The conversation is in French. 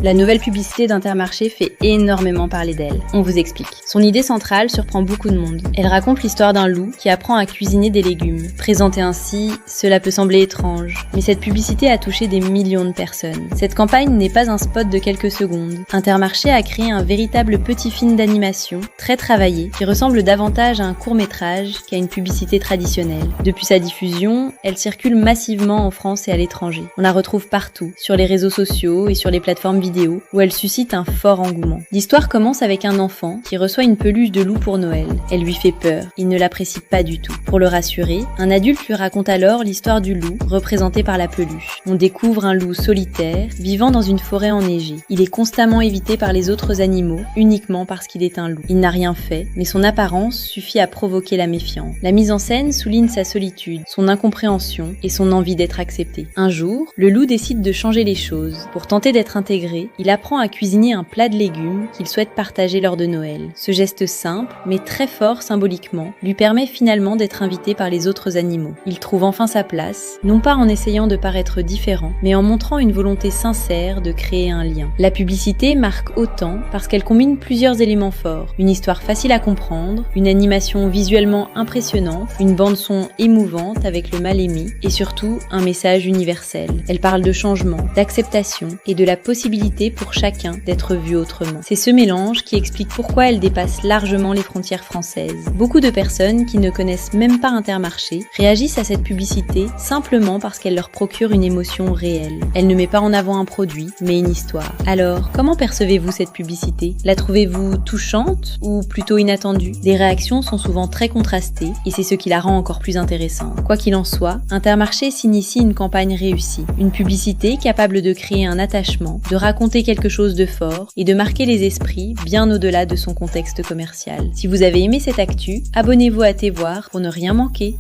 La nouvelle publicité d'Intermarché fait énormément parler d'elle. On vous explique. Son idée centrale surprend beaucoup de monde. Elle raconte l'histoire d'un loup qui apprend à cuisiner des légumes. Présenté ainsi, cela peut sembler étrange. Mais cette publicité a touché des millions de personnes. Cette campagne n'est pas un spot de quelques secondes. Intermarché a créé un véritable petit film d'animation, très travaillé, qui ressemble davantage à un court-métrage qu'à une publicité traditionnelle. Depuis sa diffusion, elle circule massivement en France et à l'étranger. On la retrouve partout, sur les réseaux sociaux et sur les plateformes vidéo, où elle suscite un fort engouement. L'histoire commence avec un enfant qui reçoit une peluche de loup pour Noël. Elle lui fait peur, il ne l'apprécie pas du tout. Pour le rassurer, un adulte lui raconte alors l'histoire du loup, représenté par la peluche. On découvre un loup solitaire, vivant dans une forêt enneigée. Il est constamment évité par les autres animaux, uniquement parce qu'il est un loup. Il n'a rien fait, mais son apparence suffit à provoquer la méfiance. La mise en scène souligne sa solitude, son incompréhension et son envie d'être accepté. Un jour, le loup décide de changer les choses. Pour tenter d'être intégré, il apprend à cuisiner un plat de légumes qu'il souhaite partager lors de Noël. Ce geste simple, mais très fort symboliquement, lui permet finalement d'être invité par les autres animaux. Il trouve enfin sa place, non pas en essayant de paraître différent, mais en montrant une volonté sincère de créer un lien. La publicité marque autant parce qu'elle combine plusieurs éléments forts. Une histoire facile à comprendre, une animation visuellement impressionnante, une bande-son émouvante avec le mal-aimé et surtout un message universel. Elle parle de changement, d'acceptation et de la possibilité pour chacun d'être vu autrement. C'est ce mélange qui explique pourquoi elle dépasse largement les frontières françaises. Beaucoup de personnes qui ne connaissent même pas Intermarché réagissent à cette publicité simplement parce qu'elle leur procure une émotion réelle. Elle ne met pas en avant un produit, mais une histoire. Alors, comment percevez-vous cette publicité? La trouvez-vous touchante ou plutôt inattendue? Les réactions sont souvent très contrastées et c'est ce qui la rend encore plus intéressante. Quoi qu'il en soit, Intermarché s'initie une campagne réussie. Une publicité capable de créer un attachement, de raconter quelque chose de fort et de marquer les esprits bien au-delà de son contexte commercial. Si vous avez aimé cette actu, abonnez-vous à Tévoir pour ne rien manquer.